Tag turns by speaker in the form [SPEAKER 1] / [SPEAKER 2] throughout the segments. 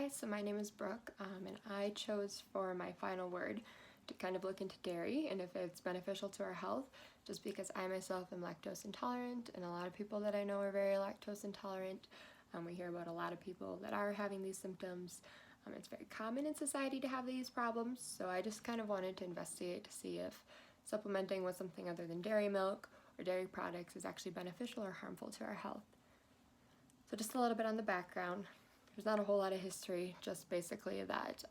[SPEAKER 1] Hi, so my name is Brooke, and I chose for my final word to kind of look into dairy and if it's beneficial to our health, just because I myself am lactose intolerant, and a lot of people that I know are very lactose intolerant. We hear about a lot of people that are having these symptoms. It's very common in society to have these problems, so I just kind of wanted to investigate to see if supplementing with something other than dairy milk or dairy products is actually beneficial or harmful to our health. So just a little bit on the background. There's not a whole lot of history, just basically that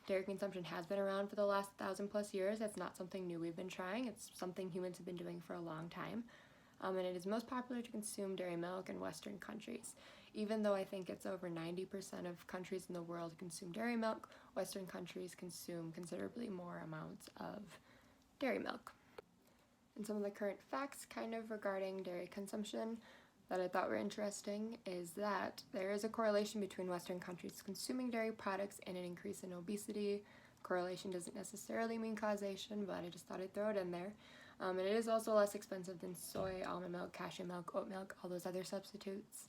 [SPEAKER 1] dairy consumption has been around for the last 1,000+ years. It's not something new we've been trying. It's something humans have been doing for a long time. And it is most popular to consume dairy milk in Western countries. Even though I think it's over 90% of countries in the world consume dairy milk, Western countries consume considerably more amounts of dairy milk. And some of the current facts kind of regarding dairy consumption that I thought were interesting is that there is a correlation between Western countries consuming dairy products and an increase in obesity. Correlation doesn't necessarily mean causation, but I just thought I'd throw it in there. And it is also less expensive than soy, almond milk, cashew milk, oat milk, all those other substitutes.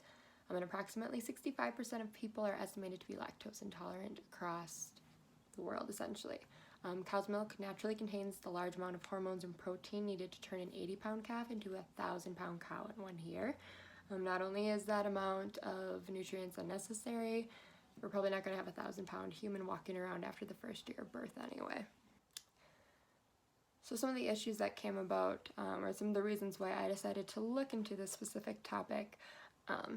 [SPEAKER 1] And approximately 65% of people are estimated to be lactose intolerant across the world, essentially. Cow's milk naturally contains the large amount of hormones and protein needed to turn an 80-pound calf into a 1,000-pound cow in 1 year. Not only is that amount of nutrients unnecessary, we're probably not going to have a 1,000-pound human walking around after the first year of birth anyway. So some of the issues that came about, or some of the reasons why I decided to look into this specific topic,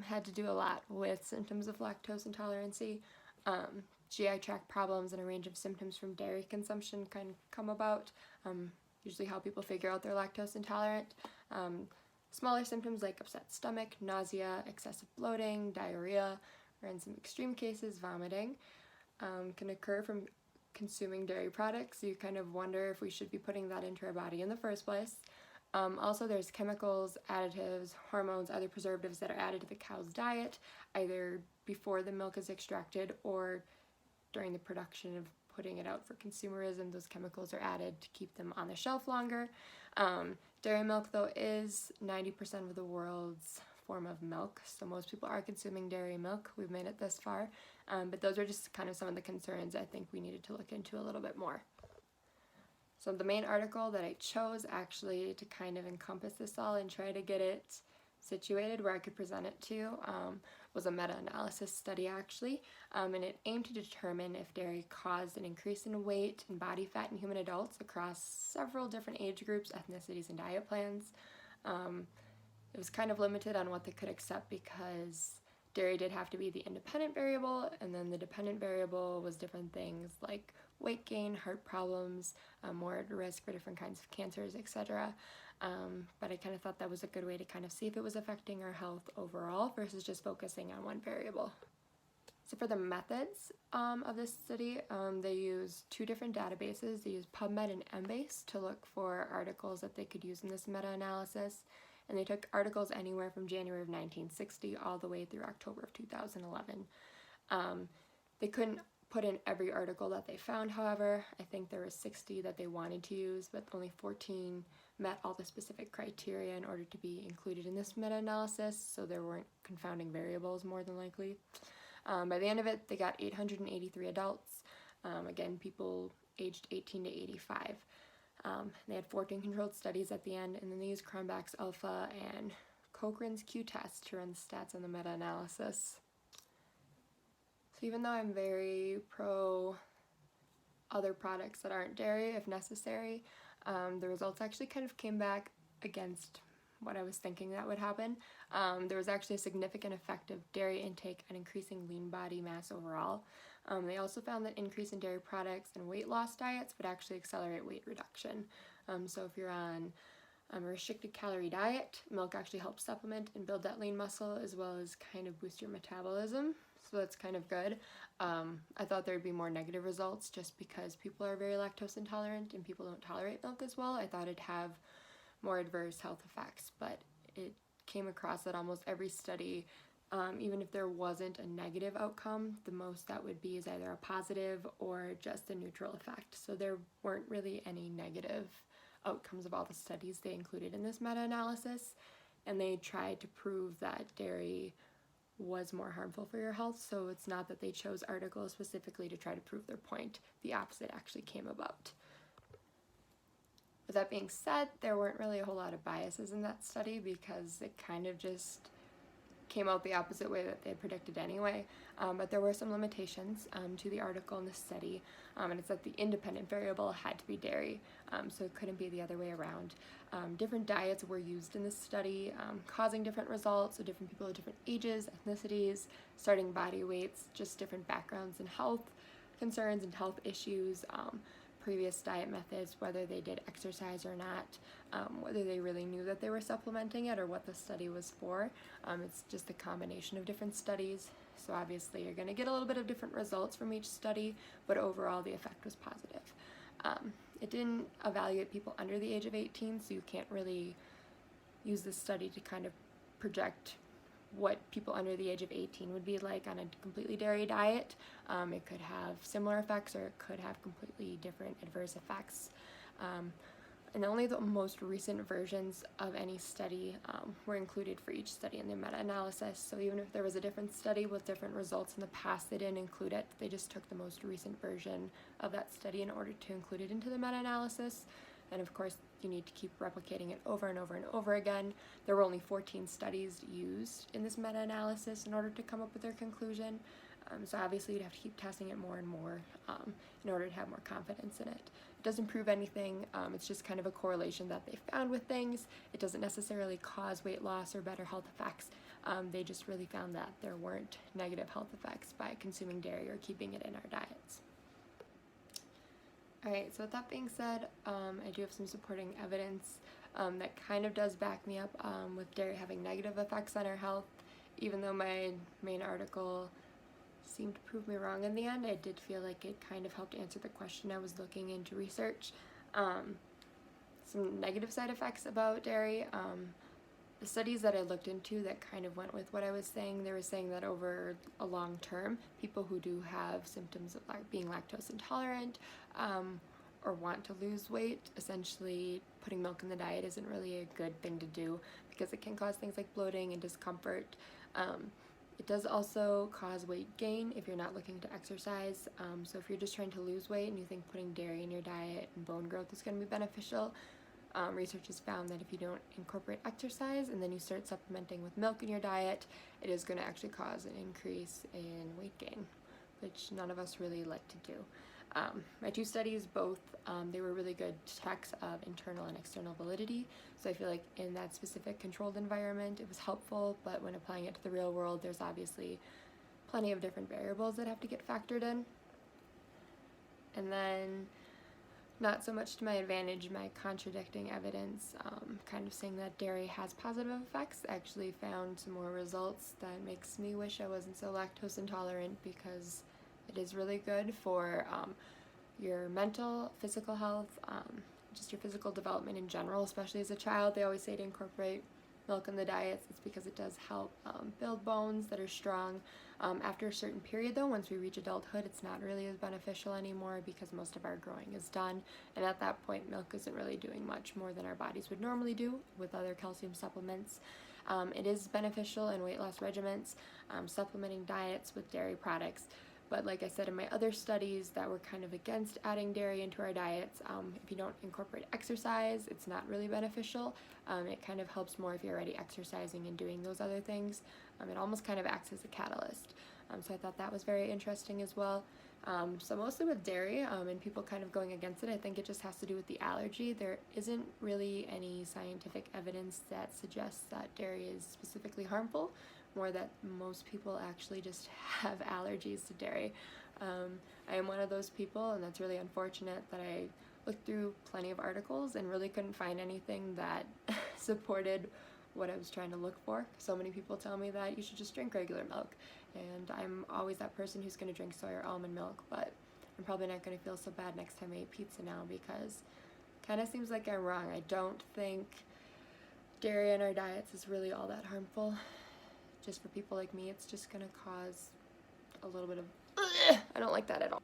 [SPEAKER 1] had to do a lot with symptoms of lactose intolerancy. GI tract problems and a range of symptoms from dairy consumption can come about, usually how people figure out they're lactose intolerant. Smaller symptoms like upset stomach, nausea, excessive bloating, diarrhea, or in some extreme cases, vomiting, can occur from consuming dairy products. You kind of wonder if we should be putting that into our body in the first place. Also, there's chemicals, additives, hormones, other preservatives that are added to the cow's diet, either before the milk is extracted or during the production of putting it out for consumerism. Those chemicals are added to keep them on the shelf longer. Dairy milk, though, is 90% of the world's form of milk, so most people are consuming dairy milk. We've made it this far, but those are just kind of some of the concerns I think we needed to look into a little bit more. So the main article that I chose actually to kind of encompass this all and try to get it situated where I could present it to was a meta-analysis study actually, and it aimed to determine if dairy caused an increase in weight and body fat in human adults across several different age groups, ethnicities, and diet plans. It was kind of limited on what they could accept because dairy did have to be the independent variable, and then the dependent variable was different things like weight gain, heart problems, more at risk for different kinds of cancers, etc. But I kind of thought that was a good way to kind of see if it was affecting our health overall versus just focusing on one variable. So for the methods of this study, they used 2 different databases. They used PubMed and Embase to look for articles that they could use in this meta-analysis. And they took articles anywhere from January of 1960 all the way through October of 2011. They couldn't put in every article that they found, however. I think there were 60 that they wanted to use, but only 14 met all the specific criteria in order to be included in this meta-analysis, so there weren't confounding variables more than likely. By the end of it, they got 883 adults, again, people aged 18 to 85. They had 14 controlled studies at the end, and then they used Cronbach's alpha and Cochrane's Q-test to run the stats on the meta-analysis. So even though I'm very pro other products that aren't dairy if necessary, the results actually kind of came back against what I was thinking that would happen. There was actually a significant effect of dairy intake on increasing lean body mass overall. They also found that increase in dairy products and weight loss diets would actually accelerate weight reduction. So if you're on a restricted calorie diet, milk actually helps supplement and build that lean muscle as well as kind of boost your metabolism. So that's kind of good. I thought there would be more negative results just because people are very lactose intolerant and people don't tolerate milk as well. I thought it'd have more adverse health effects, but it came across that almost every study, even if there wasn't a negative outcome, the most that would be is either a positive or just a neutral effect. So there weren't really any negative outcomes of all the studies they included in this meta-analysis, and they tried to prove that dairy was more harmful for your health. So it's not that they chose articles specifically to try to prove their point. The opposite actually came about. With that being said, there weren't really a whole lot of biases in that study because it kind of just came out the opposite way that they had predicted anyway, but there were some limitations to the article in the study, and it's that the independent variable had to be dairy, so it couldn't be the other way around. Different diets were used in this study, causing different results, so different people of different ages, ethnicities, starting body weights, just different backgrounds and health concerns and health issues, previous diet methods, whether they did exercise or not, whether they really knew that they were supplementing it or what the study was for. It's just a combination of different studies, so obviously you're going to get a little bit of different results from each study, but overall the effect was positive. It didn't evaluate people under the age of 18, so you can't really use this study to kind of project what people under the age of 18 would be like on a completely dairy diet. It could have similar effects or it could have completely different adverse effects. And only the most recent versions of any study were included for each study in the meta-analysis. So even if there was a different study with different results in the past, they didn't include it. They just took the most recent version of that study in order to include it into the meta-analysis. And of course, you need to keep replicating it over and over and over again. There were only 14 studies used in this meta-analysis in order to come up with their conclusion. So obviously you'd have to keep testing it more and more in order to have more confidence in it. It doesn't prove anything, it's just kind of a correlation that they found with things. It doesn't necessarily cause weight loss or better health effects. They just really found that there weren't negative health effects by consuming dairy or keeping it in our diets. Alright, so with that being said, I do have some supporting evidence that kind of does back me up with dairy having negative effects on our health. Even though my main article seemed to prove me wrong in the end, I did feel like it kind of helped answer the question I was looking into research. Some negative side effects about dairy. The studies that I looked into that kind of went with what I was saying, they were saying that over a long term, people who do have symptoms of being lactose intolerant or want to lose weight, essentially putting milk in the diet isn't really a good thing to do because it can cause things like bloating and discomfort. It does also cause weight gain if you're not looking to exercise. So if you're just trying to lose weight and you think putting dairy in your diet and bone growth is going to be beneficial, research has found that if you don't incorporate exercise and then you start supplementing with milk in your diet, it is going to actually cause an increase in weight gain, which none of us really like to do. My two studies, both, they were really good checks of internal and external validity, so I feel like in that specific controlled environment it was helpful, but when applying it to the real world there's obviously plenty of different variables that have to get factored in. And then, not so much to my advantage, my contradicting evidence, kind of saying that dairy has positive effects. I actually found some more results that makes me wish I wasn't so lactose intolerant, because it is really good for your mental, physical health, just your physical development in general, especially as a child. They always say to incorporate milk in the diets. It's because it does help build bones that are strong. After a certain period though, once we reach adulthood, it's not really as beneficial anymore because most of our growing is done, and at that point milk isn't really doing much more than our bodies would normally do with other calcium supplements. It is beneficial in weight loss regimens, supplementing diets with dairy products. But like I said in my other studies that were kind of against adding dairy into our diets, if you don't incorporate exercise, it's not really beneficial. It kind of helps more if you're already exercising and doing those other things. It almost kind of acts as a catalyst. So I thought that was very interesting as well. So mostly with dairy and people kind of going against it, I think it just has to do with the allergy. There isn't really any scientific evidence that suggests that dairy is specifically harmful, more that most people actually just have allergies to dairy. I am one of those people, and that's really unfortunate that I looked through plenty of articles and really couldn't find anything that supported what I was trying to look for. So many people tell me that you should just drink regular milk, and I'm always that person who's going to drink soy or almond milk, but I'm probably not going to feel so bad next time I eat pizza now, because it kind of seems like I'm wrong. I don't think dairy in our diets is really all that harmful. Just for people like me, it's just going to cause a little bit of I don't like that at all.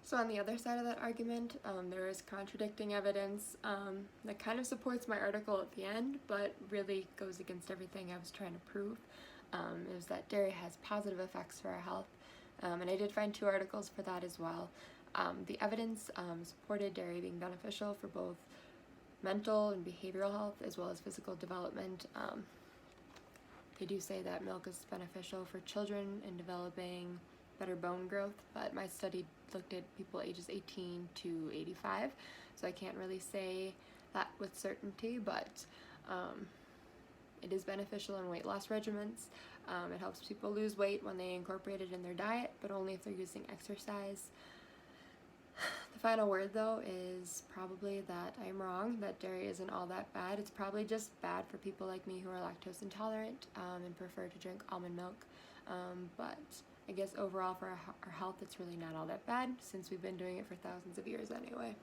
[SPEAKER 1] So on the other side of that argument, there is contradicting evidence that kind of supports my article at the end, but really goes against everything I was trying to prove. It was that dairy has positive effects for our health, and I did find 2 articles for that as well. The evidence supported dairy being beneficial for both mental and behavioral health as well as physical development. They do say that milk is beneficial for children in developing better bone growth, but my study looked at people ages 18 to 85, so I can't really say that with certainty, but it is beneficial in weight loss regimens. It helps people lose weight when they incorporate it in their diet, but only if they're using exercise. The final word, though, is probably that I'm wrong, that dairy isn't all that bad. It's probably just bad for people like me who are lactose intolerant and prefer to drink almond milk. But I guess overall for our health, it's really not all that bad since we've been doing it for thousands of years anyway.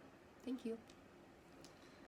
[SPEAKER 1] Thank you.